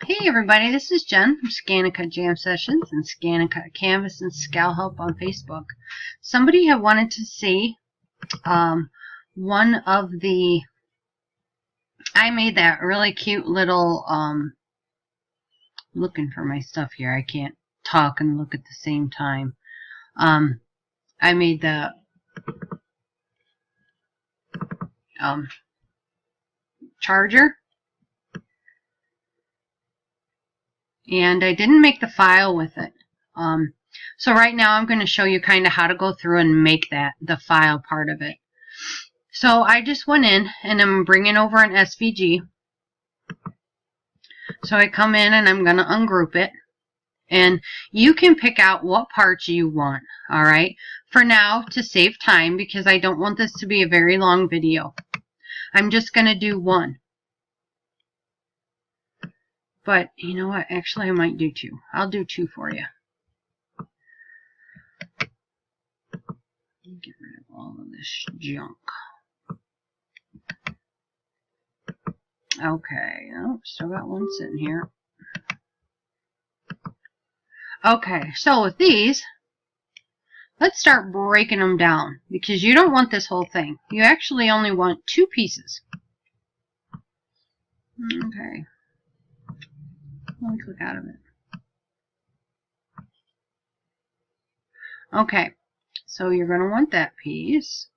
Hey everybody, this is Jen from ScanNCut Jam Sessions and ScanNCut Canvas and Scal Help on Facebook. Somebody had wanted to see one of the, I made that really cute little, looking for my stuff here, I can't talk and look at the same time. I made the charger. And I didn't make the file with it. So right now I'm going to show you kind of how to go through and make the file part of it. So I just went in and I'm bringing over an SVG. So I come in and I'm going to ungroup it. And you can pick out what parts you want. Alright. For now, to save time, because I don't want this to be a very long video, I'm just going to do one. But, you know what? Actually, I might do two. I'll do two for you. Get rid of all of this junk. Okay. Oh, still got one sitting here. Okay. So with these, let's start breaking them down. Because you don't want this whole thing. You actually only want two pieces. Okay. Let me click out of it. Okay, so you're going to want that piece.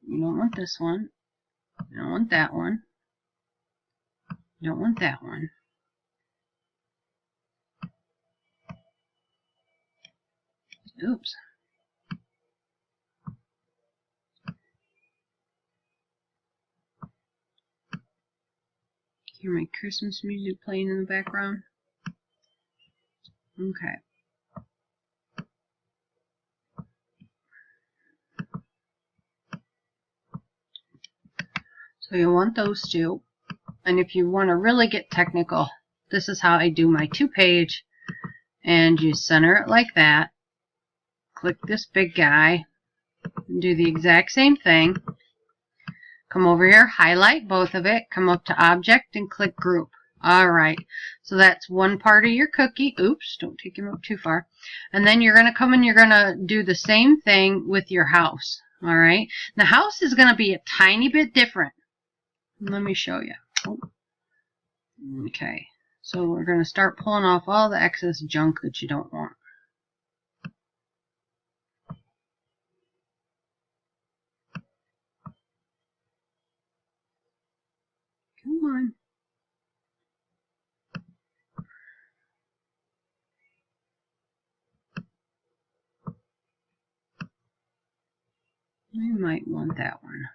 You don't want this one. You don't want that one. You don't want that one. Oops. Hear my Christmas music playing in the background? Okay. So you want those two. And if you want to really get technical, this is how I do my 2-page. And you center it like that. Click this big guy. And do the exact same thing. Come over here, highlight both of it, come up to Object and click Group. Alright, so that's one part of your cookie. Oops, don't take him up too far. And then you're going to come and you're going to do the same thing with your house. Alright, the house is going to be a tiny bit different. Let me show you. Oh. Okay, so we're going to start pulling off all the excess junk that you don't want. Come on. You might want that one.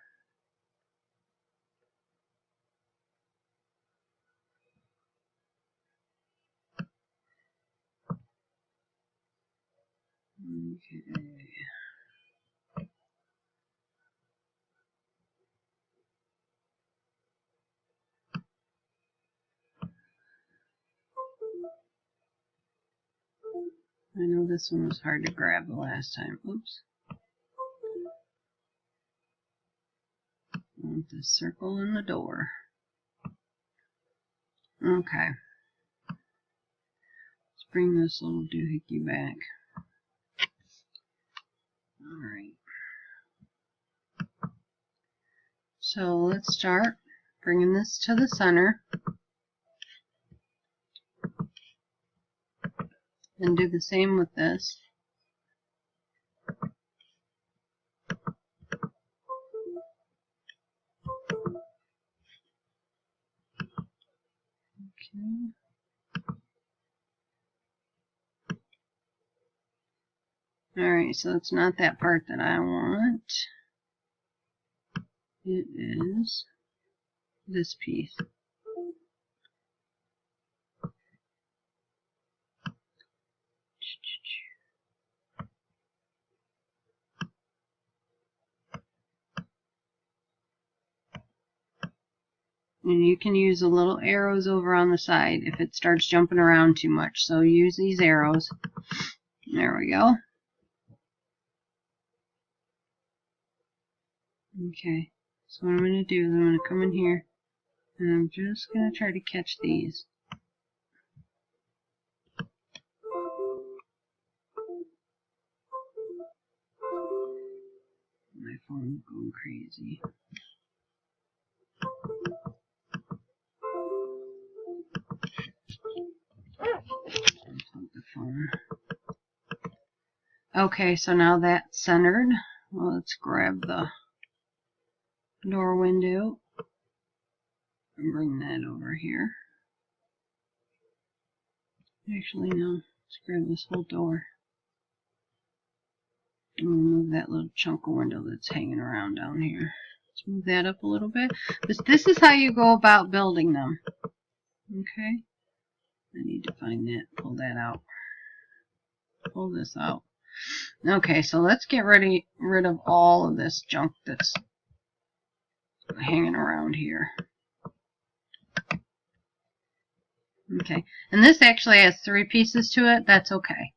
Okay. I know this one was hard to grab the last time. Oops. I want this circle in the door. Okay. Let's bring this little doohickey back. Alright. So let's start bringing this to the center. And do the same with this. Okay. Alright, so it's not that part that I want. It is this piece. And you can use the little arrows over on the side if it starts jumping around too much. So use these arrows. There we go. Okay. So what I'm going to do is I'm going to come in here and I'm just going to try to catch these. phone's going crazy. Unplug the phone. Okay, so now that's centered. Well, let's grab the door window and bring that over here. Actually, no. Let's grab this whole door. And remove that little chunk of window that's hanging around down here. Let's move that up a little bit. This is how you go about building them. Okay? I need to find that. Pull that out. Pull this out. Okay, so let's get rid of all of this junk that's hanging around here. Okay, and this actually has 3 pieces to it. That's okay.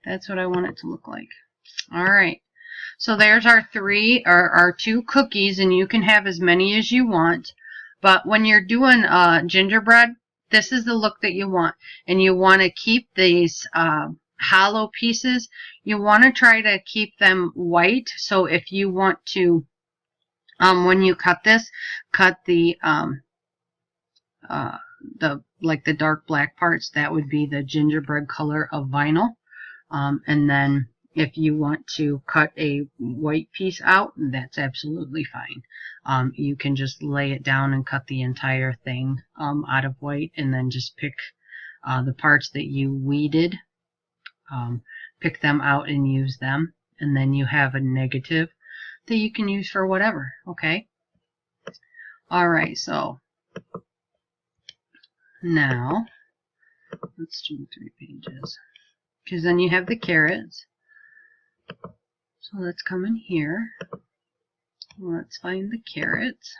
That's what I want it to look like. Alright, so there's our 2 cookies, and you can have as many as you want. But when you're doing gingerbread, this is the look that you want. And you want to keep these hollow pieces, you want to try to keep them white. So if you want to, when you cut this, cut the dark black parts, that would be the gingerbread color of vinyl. And then if you want to cut a white piece out, that's absolutely fine. You can just lay it down and cut the entire thing out of white, and then just pick the parts that you weeded, pick them out and use them, and then you have a negative that you can use for whatever. Okay? Alright, so now let's do 3 pages, because then you have the carrots. So let's come in here. Let's find the carrots.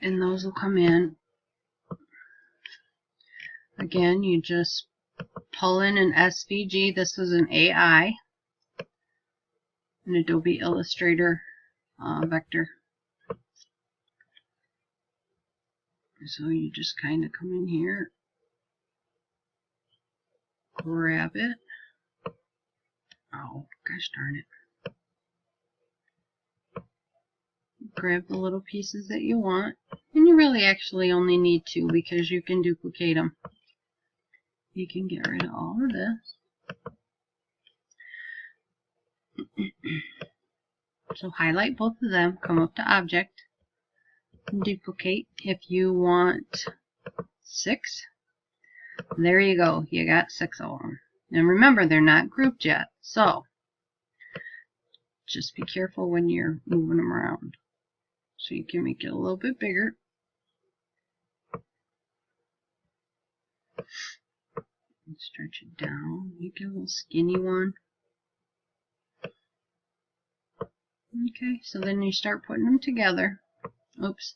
And those will come in. Again, you just pull in an SVG. This is an AI, an Adobe Illustrator vector. So you just kind of come in here, grab it. Oh, gosh darn it. Grab the little pieces that you want. And you really actually only need 2 because you can duplicate them. You can get rid of all of this. So highlight both of them, come up to Object, and duplicate. If you want 6, there you go. You got 6 of them. And remember, they're not grouped yet, so just be careful when you're moving them around. So you can make it a little bit bigger. And stretch it down. You get a little skinny one. Okay, so then you start putting them together. Oops.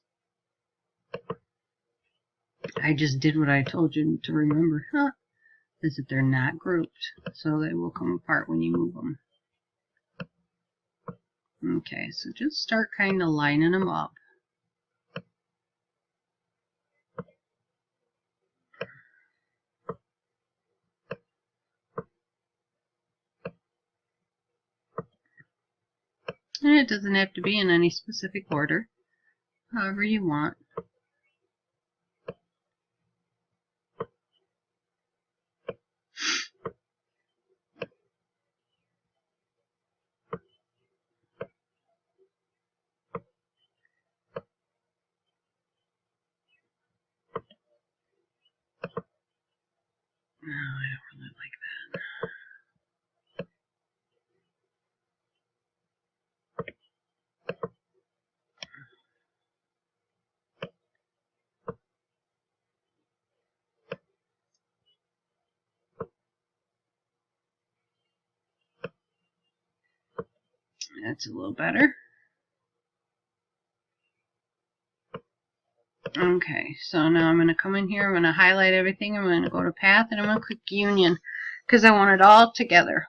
I just did what I told you to remember. Is that they're not grouped, so they will come apart when you move them. Okay, so just start kind of lining them up. And it doesn't have to be in any specific order, however you want. No, I don't really like that. That's a little better. Okay, so now I'm going to come in here, I'm going to highlight everything, I'm going to go to Path, and I'm going to click Union, because I want it all together.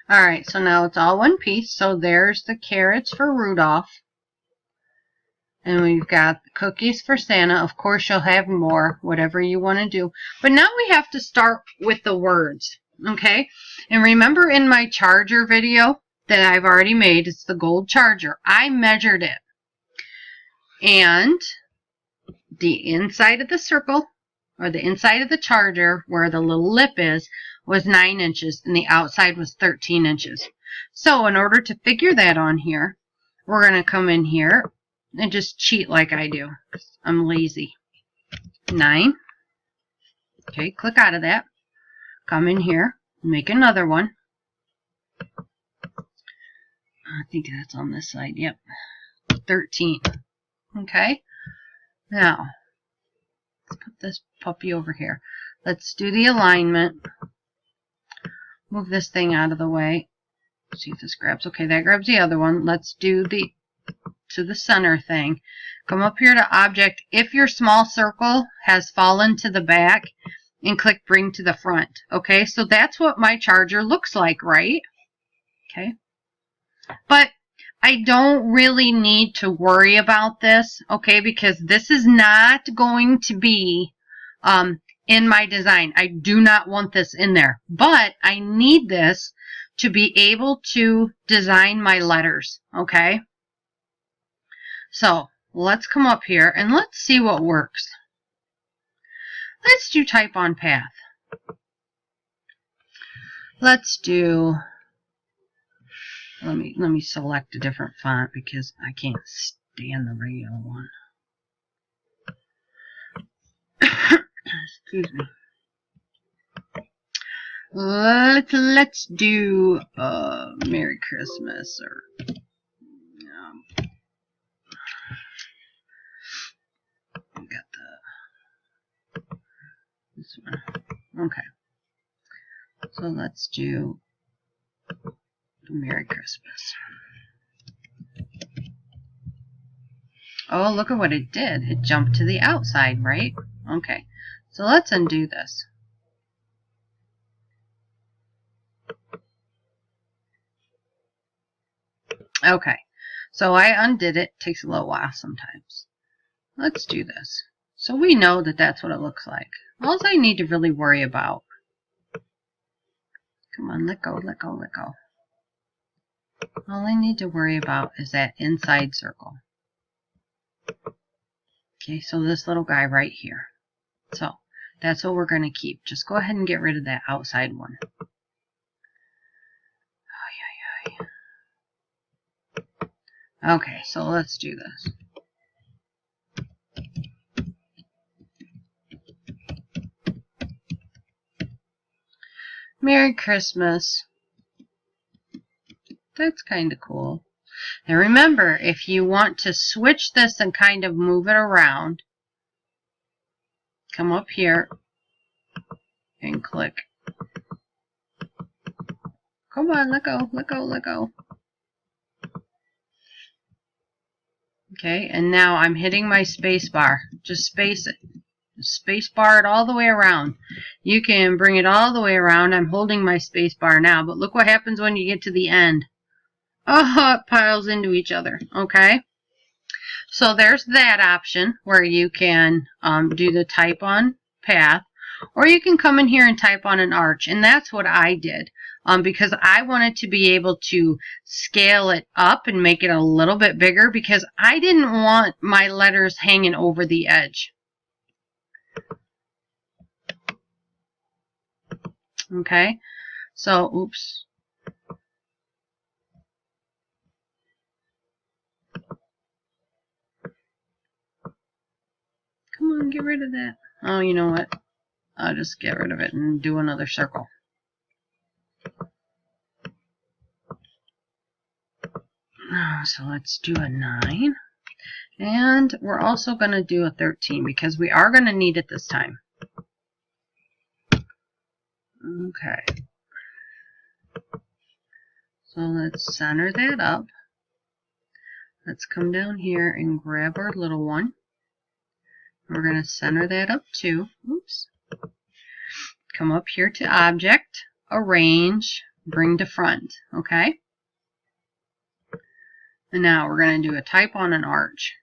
Alright, so now it's all one piece, so there's the carrots for Rudolph. And we've got cookies for Santa. Of course, you'll have more, whatever you want to do. But now we have to start with the words, okay? And remember in my charger video that I've already made, it's the gold charger. I measured it. And the inside of the circle, or the inside of the charger, where the little lip is, was 9 inches, and the outside was 13 inches. So in order to figure that on here, we're going to come in here and just cheat like I do. I'm lazy. 9. Okay, click out of that. Come in here, make another one. I think that's on this side. Yep. 13. Okay. Now, let's put this puppy over here. Let's do the alignment. Move this thing out of the way. See if this grabs. Okay, that grabs the other one. Let's do the to the center thing. Come up here to object. If your small circle has fallen to the back, and click bring to the front. Okay, so that's what my charger looks like, right? Okay. But I don't really need to worry about this, okay, because this is not going to be in my design. I do not want this in there, but I need this to be able to design my letters, okay? So let's come up here and let's see what works. Let's do type on path. Let's do, let me select a different font because I can't stand the regular one. Excuse me. Let's do Merry Christmas, or I got this one. Okay. So let's do Merry Christmas. Oh, look at what it did. It jumped to the outside, right? Okay. So let's undo this. Okay. So I undid it. Takes a little while sometimes. Let's do this. So we know that that's what it looks like. All I need to really worry about. Come on, let go, let go, let go. All I need to worry about is that inside circle. Okay, so this little guy right here. So that's what we're going to keep. Just go ahead and get rid of that outside one. Okay, so let's do this. Merry Christmas. That's kind of cool. And remember, if you want to switch this and kind of move it around, come up here and click. Come on, let go, let go, let go. Okay, and now I'm hitting my space bar. Just space it. Space bar it all the way around. You can bring it all the way around. I'm holding my space bar now, but look what happens when you get to the end. Oh, it piles into each other. Okay, so there's that option where you can do the type on path, or you can come in here and type on an arch, and that's what I did because I wanted to be able to scale it up and make it a little bit bigger because I didn't want my letters hanging over the edge. Okay, so oops. Come on, get rid of that. Oh, you know what? I'll just get rid of it and do another circle. So let's do a 9. And we're also going to do a 13 because we are going to need it this time. Okay. So let's center that up. Let's come down here and grab our little one. We're going to center that up too. Oops. Come up here to Object, Arrange, Bring to Front. Okay. And now we're going to do a type on an arch.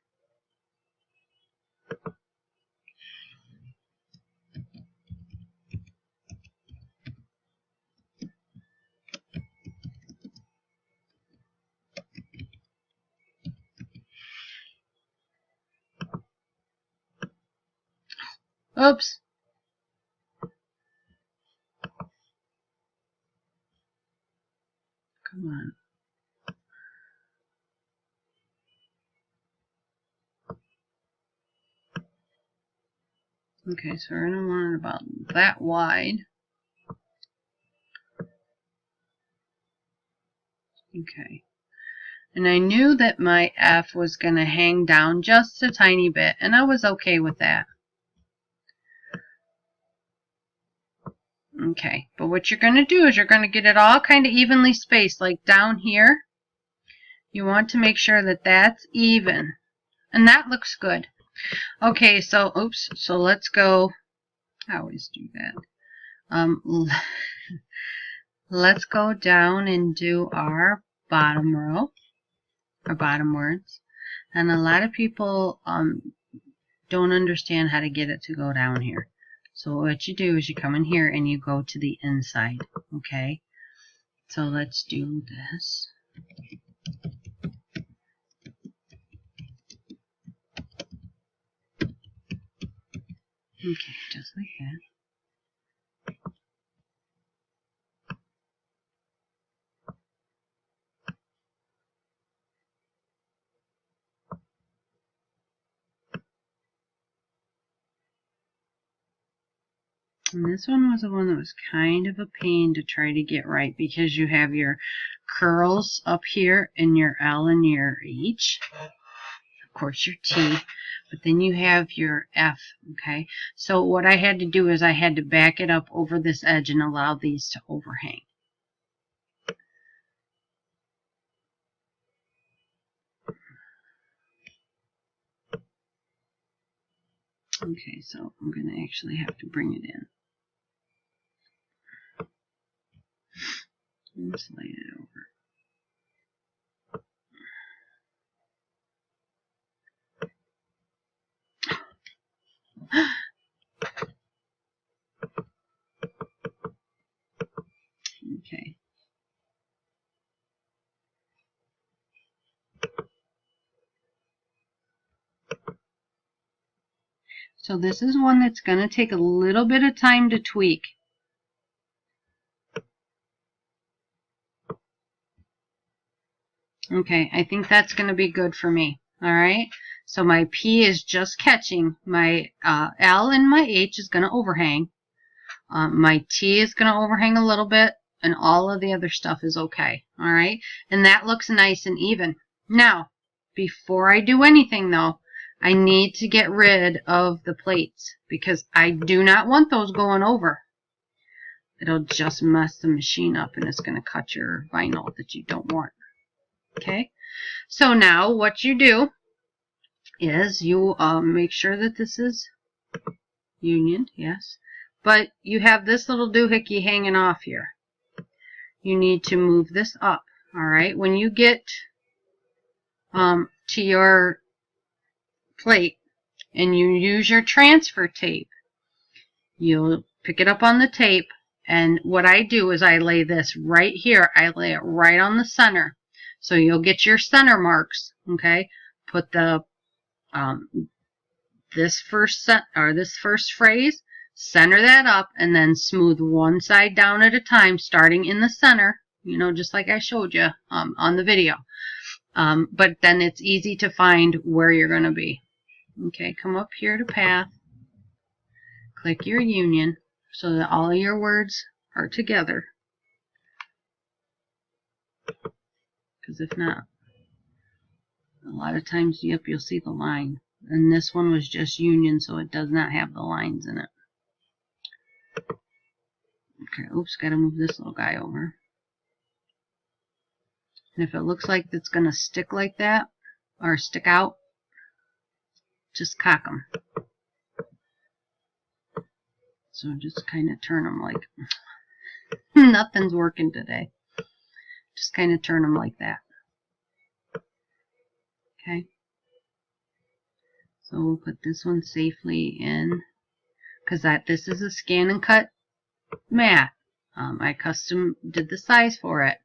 Oops. Come on. Okay, so we're going to want it about that wide. Okay. And I knew that my F was going to hang down just a tiny bit, and I was okay with that. Okay, but what you're going to do is you're going to get it all kind of evenly spaced, like down here. You want to make sure that that's even, and that looks good. Okay, so, oops, so let's go, I always do that. Let's go down and do our bottom row, our bottom words. And a lot of people don't understand how to get it to go down here. So what you do is you come in here and you go to the inside, okay? So let's do this. Okay, just like that. And this one was the one that was kind of a pain to try to get right because you have your curls up here and your L and your H. Of course your T. But then you have your F, okay? So what I had to do is I had to back it up over this edge and allow these to overhang. Okay, so I'm going to actually have to bring it in. And slide it over. Okay. So this is one that's going to take a little bit of time to tweak. Okay, I think that's going to be good for me. All right. So my P is just catching. My L and my H is going to overhang. My T is going to overhang a little bit. And all of the other stuff is okay. All right. And that looks nice and even. Now, before I do anything though, I need to get rid of the plates because I do not want those going over. It'll just mess the machine up and it's going to cut your vinyl that you don't want. Okay, so now what you do is you make sure that this is union, yes, but you have this little doohickey hanging off here. You need to move this up, all right? When you get to your plate and you use your transfer tape, you'll pick it up on the tape, and what I do is I lay this right here. I lay it right on the center. So you'll get your center marks, okay? Put the this first phrase, center that up, and then smooth one side down at a time, starting in the center, you know, just like I showed you on the video. But then it's easy to find where you're going to be. Okay, come up here to path, click your union so that all your words are together. Because if not, a lot of times, yep, you'll see the line. And this one was just union, so it does not have the lines in it. Okay, oops, got to move this little guy over. And if it looks like it's going to stick like that, or stick out, just cock them. So just kind of turn them like nothing's working today. Just kind of turn them like that. Okay. So we'll put this one safely in, because this is a ScanNCut mat. I custom did the size for it.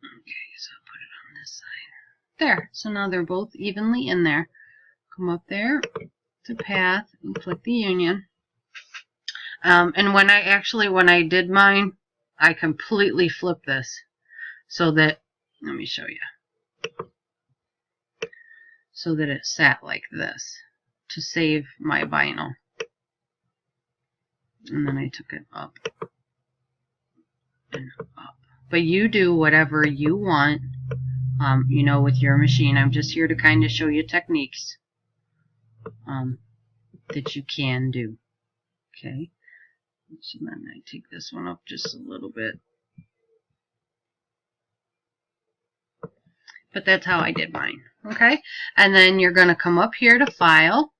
Okay, so I'll put it on this side. There. So now they're both evenly in there. come up there to path and click the union. And when I did mine, I completely flipped this so that, let me show you, so that it sat like this to save my vinyl. And then I took it up and up. But you do whatever you want, you know, with your machine. I'm just here to kind of show you techniques that you can do. Okay. So then I take this one up just a little bit. But that's how I did mine. Okay. And then you're going to come up here to File,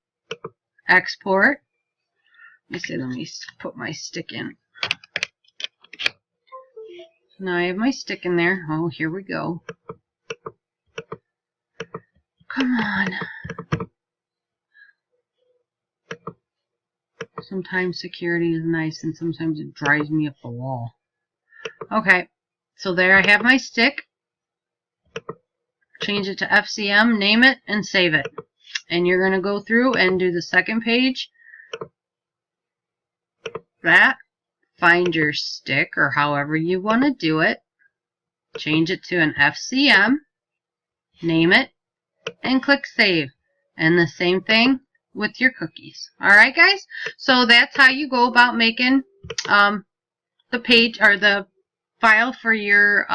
Export. Let me put my stick in. Now I have my stick in there. Oh, here we go. Come on. Sometimes security is nice and sometimes it drives me up the wall. Okay, so there I have my stick. Change it to FCM, name it, and save it. And you're going to go through and do the second page. That. Find your stick or however you want to do it. Change it to an FCM. Name it. And click Save. And the same thing with your cookies. Alright guys? So that's how you go about making the page or the file for your